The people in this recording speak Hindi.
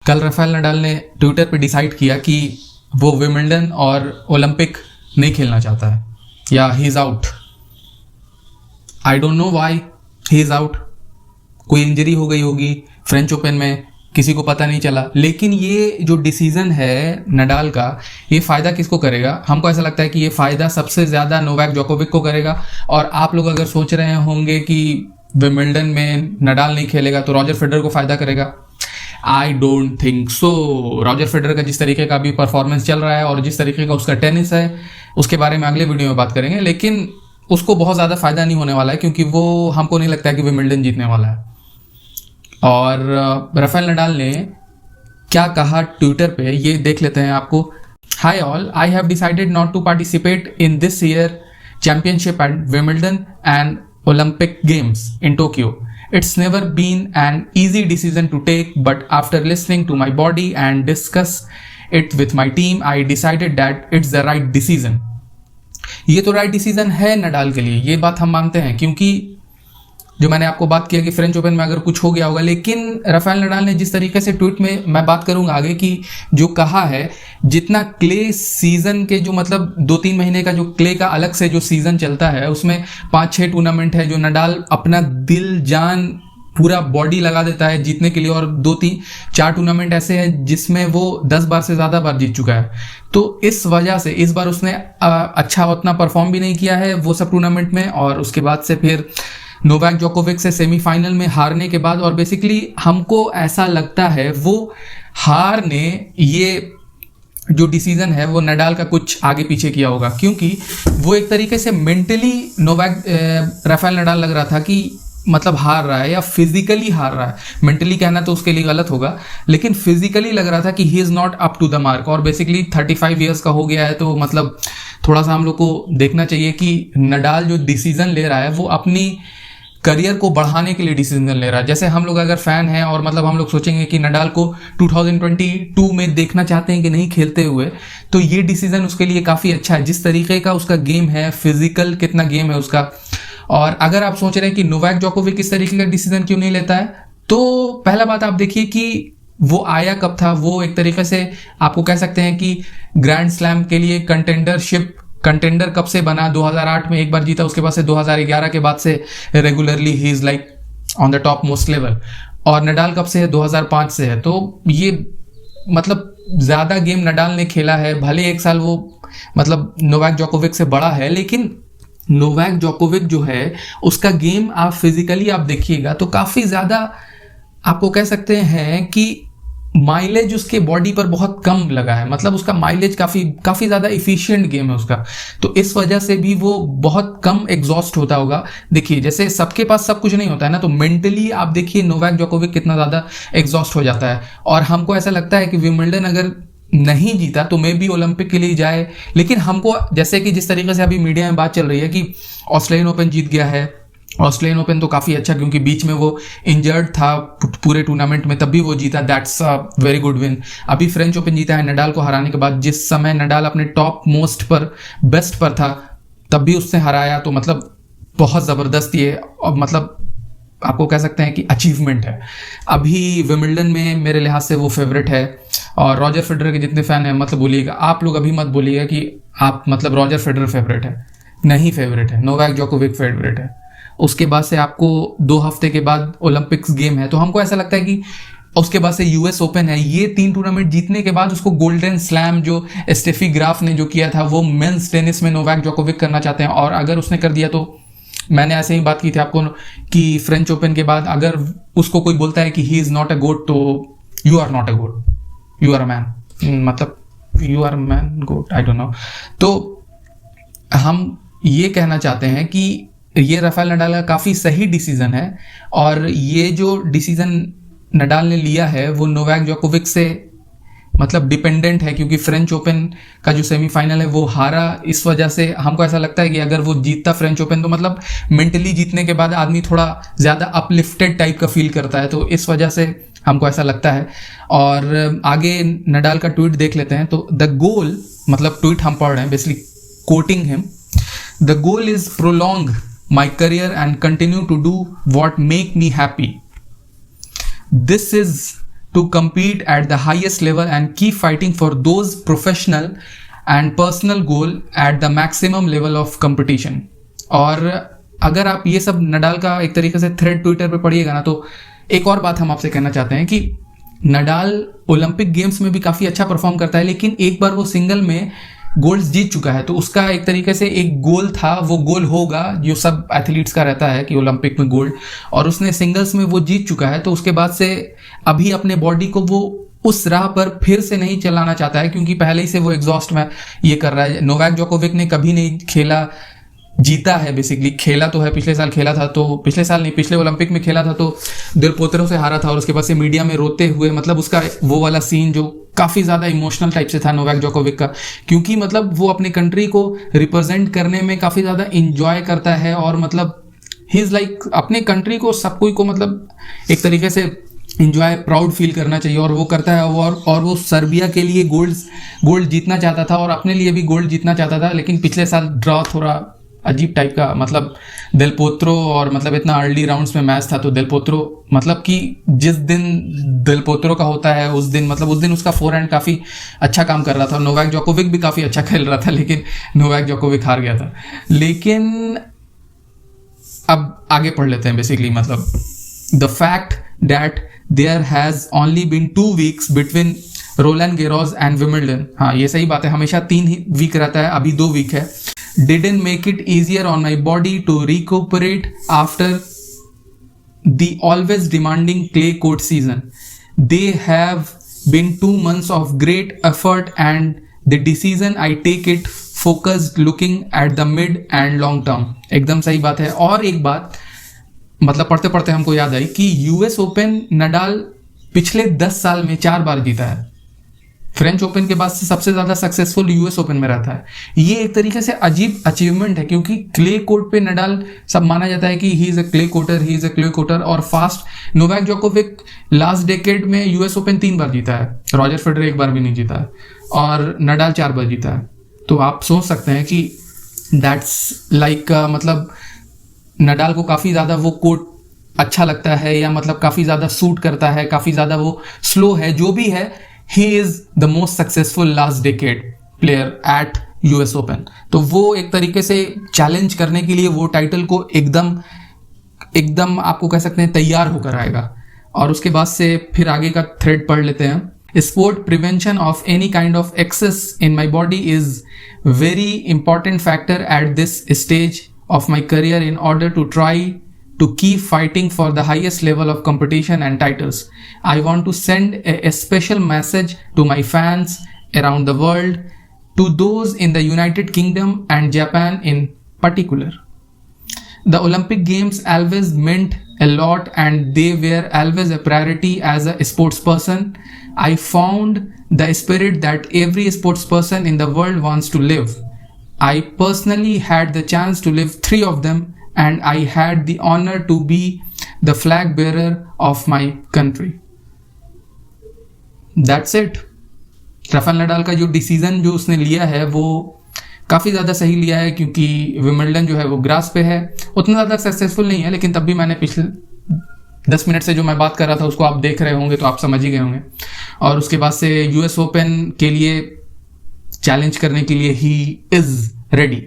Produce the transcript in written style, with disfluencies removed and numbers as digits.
कल राफेल नडाल ने ट्विटर पे डिसाइड किया कि वो विंबलडन और ओलंपिक नहीं खेलना चाहता है, या he is out. I don't know why he is out. कोई इंजरी हो गई होगी फ्रेंच ओपन में, किसी को पता नहीं चला। लेकिन ये जो डिसीजन है नडाल का, ये फायदा किसको करेगा? हमको ऐसा लगता है कि ये फायदा सबसे ज्यादा नोवाक जोकोविक को करेगा। और आप लोग अगर सोच रहे होंगे कि विंबलडन में नडाल नहीं खेलेगा तो रॉजर फेडरर को फायदा करेगा, I don't think so. Roger Federer का जिस तरीके का भी परफॉर्मेंस चल रहा है और जिस तरीके का उसका टेनिस है, उसके बारे में अगले वीडियो में बात करेंगे। लेकिन उसको बहुत ज़्यादा फायदा नहीं होने वाला है, क्योंकि वो हमको नहीं लगता है कि विंबलडन जीतने वाला है। और राफेल नडाल ने क्या कहा ट्विटर पे, ये देख लेते हैं आपको। Hi all, I have decided not to participate in this year championship at Wimbledon and Olympic Games in Tokyo. It's never been an easy decision to take, but after listening to my body and discuss it with my team, I decided that it's the right decision. ये तो राइट डिसीजन है नडाल के लिए, ये बात हम मानते हैं, क्योंकि जो मैंने आपको बात किया कि फ्रेंच ओपन में अगर कुछ हो गया होगा। लेकिन राफेल नडाल ने जिस तरीके से ट्वीट में, मैं बात करूंगा आगे, कि जो कहा है, जितना क्ले सीजन के जो मतलब 2-3 महीने का जो क्ले का अलग से जो सीजन चलता है, उसमें 5-6 टूर्नामेंट है जो नडाल अपना दिल जान पूरा बॉडी लगा देता है जीतने के लिए, और 2-3-4 टूर्नामेंट ऐसे हैं जिसमें वो 10 बार से ज्यादा बार जीत चुका है। तो इस वजह से इस बार उसने अच्छा उतना परफॉर्म भी नहीं किया है वो सब टूर्नामेंट में, और उसके बाद से फिर नोवाक जोकोविक से सेमीफाइनल में हारने के बाद, और बेसिकली हमको ऐसा लगता है वो हार ने ये जो डिसीजन है वो नडाल का कुछ आगे पीछे किया होगा, क्योंकि वो एक तरीके से मेंटली नोवाक राफेल नडाल लग रहा था कि मतलब हार रहा है, या फिजिकली हार रहा है। मेंटली कहना तो उसके लिए गलत होगा, लेकिन फिजिकली लग रहा था कि he is not up to the mark. और बेसिकली 35 ईयर्स का हो गया है, तो मतलब थोड़ा सा हम लोग को देखना चाहिए कि नडाल जो डिसीजन ले रहा है वो अपनी करियर को बढ़ाने के लिए डिसीजन ले रहा है। जैसे हम लोग अगर फैन हैं और मतलब हम लोग सोचेंगे कि नडाल को 2022 में देखना चाहते हैं कि नहीं खेलते हुए, तो ये डिसीजन उसके लिए काफी अच्छा है। जिस तरीके का उसका गेम है, फिजिकल कितना गेम है उसका। और अगर आप सोच रहे हैं कि नोवाक जोकोविक इस तरीके का डिसीजन क्यों नहीं लेता है, तो पहला बात आप देखिए कि वो आया कब था। वो एक तरीके से आपको कह सकते हैं कि ग्रैंड स्लैम के लिए कंटेंडर कब से बना? 2008 में एक बार जीता, उसके बाद से 2011 के बाद से regularly he is like on the top most level. और नडाल कब से है? 2005 से है। तो ये मतलब ज्यादा गेम नडाल ने खेला है। भले एक साल वो मतलब नोवाक जोकोविक से बड़ा है, लेकिन नोवाक जोकोविक जो है उसका गेम आप फिजिकली आप देखिएगा तो काफी ज्यादा आपको कह सकते हैं कि माइलेज उसके बॉडी पर बहुत कम लगा है। मतलब उसका माइलेज काफी ज्यादा इफिशिएंट गेम है उसका, तो इस वजह से भी वो बहुत कम एग्जॉस्ट होता होगा। देखिए जैसे सबके पास सब कुछ नहीं होता है ना, तो मेंटली आप देखिए नोवाक जोकोविक कितना ज्यादा एग्जॉस्ट हो जाता है। और हमको ऐसा लगता है कि विंबलडन अगर नहीं जीता तो मे भी ओलंपिक के लिए जाए। लेकिन हमको जैसे कि जिस तरीके से अभी मीडिया में बात चल रही है कि ऑस्ट्रेलियन ओपन जीत गया है, ऑस्ट्रेलियन ओपन तो काफी अच्छा, क्योंकि बीच में वो इंजर्ड था पूरे टूर्नामेंट में, तब भी वो जीता, that's a very good win. अभी फ्रेंच ओपन जीता है नडाल को हराने के बाद, जिस समय नडाल अपने टॉप मोस्ट पर बेस्ट पर था तब भी उससे हराया, तो मतलब बहुत जबरदस्त ये और मतलब आपको कह सकते हैं कि अचीवमेंट है। अभी विंबलडन में मेरे लिहाज से वो फेवरेट है। और रॉजर फेडरर के जितने फैन हैं मतलब बोलिएगा, आप लोग अभी मत बोलिएगा कि आप मतलब रॉजर फेडरर फेवरेट है, नहीं फेवरेट है, नोवाक जोकोविक फेवरेट है। उसके बाद से आपको 2 हफ्ते के बाद ओलंपिक्स गेम है, तो हमको ऐसा लगता है कि उसके बाद से यूएस ओपन है। ये 3 टूर्नामेंट जीतने के बाद उसको गोल्डन स्लैम जो स्टेफी ग्राफ ने जो किया था वो मेंस टेनिस में नोवाक जोकोविक करना चाहते हैं। और अगर उसने कर दिया तो मैंने ऐसे ही बात की थी आपको कि फ्रेंच ओपन के बाद अगर उसको कोई बोलता है कि he is not a goat, तो you are not a goat, you are a man, मतलब you are man goat, I don't know. तो हम ये कहना चाहते हैं कि ये राफेल नडाल का काफी सही डिसीजन है। और ये जो डिसीजन नडाल ने लिया है वो नोवाक जोकोविक से मतलब डिपेंडेंट है, क्योंकि फ्रेंच ओपन का जो सेमीफाइनल है वो हारा। इस वजह से हमको ऐसा लगता है कि अगर वो जीतता फ्रेंच ओपन तो मतलब मेंटली जीतने के बाद आदमी थोड़ा ज्यादा अपलिफ्टेड टाइप का फील करता है, तो इस वजह से हमको ऐसा लगता है। और आगे नडाल का ट्वीट देख लेते हैं। तो द गोल, मतलब ट्वीट हम पढ़ रहे हैं basically quoting him, the goal is prolong my career and continue to do what make me happy. This is to compete at the highest level and keep fighting for those professional and personal goal at the maximum level of competition. और अगर आप ये सब नडाल का एक तरीके से थ्रेड ट्विटर पे पढ़िएगा ना, तो एक और बात हम आपसे कहना चाहते हैं कि नडाल ओलंपिक गेम्स में भी काफ़ी अच्छा परफॉर्म करता है, लेकिन एक बार वो सिंगल में गोल्ड्स जीत चुका है, तो उसका एक तरीके से एक गोल था, वो गोल होगा जो सब एथलीट्स का रहता है कि ओलंपिक में गोल्ड, और उसने सिंगल्स में वो जीत चुका है। तो उसके बाद से अभी अपने बॉडी को वो उस राह पर फिर से नहीं चलाना चाहता है, क्योंकि पहले ही से वो एग्जॉस्ट में ये कर रहा है। नोवाक जोकोविक ने कभी नहीं खेला, जीता है बेसिकली, खेला तो है, पिछले साल खेला था, तो पिछले साल नहीं, पिछले ओलंपिक में खेला था तो दिल पोत्रो से हारा था, और उसके बाद से मीडिया में रोते हुए, मतलब उसका वो वाला सीन जो काफ़ी ज़्यादा इमोशनल टाइप से था नोवाक जोकोविक का, क्योंकि मतलब वो अपनी कंट्री को रिप्रेजेंट करने में काफ़ी ज़्यादा इंजॉय करता है, और मतलब ही इज़ लाइक अपने कंट्री को, सब कोई को मतलब एक तरीके से इंजॉय, प्राउड फील करना चाहिए, और वो करता है। और वो सर्बिया के लिए गोल्ड जीतना चाहता था और अपने लिए भी गोल्ड जीतना चाहता था, लेकिन पिछले साल ड्रॉ थोड़ा अजीब टाइप का, मतलब देल पोत्रो, और मतलब इतना अर्ली राउंड्स में मैच था, तो देल पोत्रो मतलब कि जिस दिन देल पोत्रो का होता है उस दिन उसका फोरहैंड काफ़ी अच्छा काम कर रहा था, नोवाक जोकोविक भी काफ़ी अच्छा खेल रहा था, लेकिन नोवाक जोकोविक हार गया था। लेकिन अब आगे पढ़ लेते हैं। बेसिकली मतलब the fact that there has only been 2 weeks between Roland Garros and Wimbledon, हाँ ये सही बात है, हमेशा 3 ही वीक रहता है, अभी 2 वीक है, didn't make it easier on my body to recuperate after the always demanding clay court season. They have been 2 months of great effort, and the decision I take it focused looking at the mid and long term. एकदम सही बात है। और एक बात मतलब पढ़ते पढ़ते हमको याद आई कि यूएस ओपन नडाल पिछले 10 साल में 4 बार जीता है। फ्रेंच ओपन के बाद से सबसे ज्यादा सक्सेसफुल यूएस ओपन में रहता है। ये एक तरीके से अजीब अचीवमेंट है, क्योंकि क्ले कोर्ट पे नडाल सब माना जाता है कि ही इज अ क्ले कोटर और fast. Novak Djokovic last decade में यूएस ओपन 3 बार जीता है, रॉजर फेडरर 1 बार भी नहीं जीता है, और नडाल 4 बार जीता है। तो आप सोच सकते हैं कि दैट्स लाइक मतलब नडाल को काफी ज्यादा वो कोर्ट अच्छा लगता है, या मतलब काफी ज्यादा सूट करता है, काफी ज्यादा वो स्लो है, जो भी है, he is the most successful last decade player at US Open। तो वो एक तरीके से चैलेंज करने के लिए वो टाइटल को एकदम आपको कह सकते हैं तैयार होकर आएगा। और उसके बाद से फिर आगे का थ्रेड पढ़ लेते हैं। Sport prevention of any kind of excess in my body is very important factor at this stage of my career in order to try to keep fighting for the highest level of competition and titles. I want to send a special message to my fans around the world, to those in the United Kingdom and Japan in particular. The Olympic Games always meant a lot, and they were always a priority as a sports person. I found the spirit that every sports person in the world wants to live. I personally had the chance to live 3 of them, and I had the honor to be the flag bearer of my country. That's it. Rafael Nadal का जो डिसीजन जो उसने लिया है वो काफ़ी ज़्यादा सही लिया है, क्योंकि विमिल्डन जो है वो ग्रास पे है, उतना ज़्यादा सक्सेसफुल नहीं है, लेकिन तब भी मैंने पिछले 10 मिनट से जो मैं बात कर रहा था उसको आप देख रहे होंगे, तो आप समझ ही गए होंगे। और उसके बाद से यूएस ओपन के लिए चैलेंज करने के लिए ही इज़ रेडी।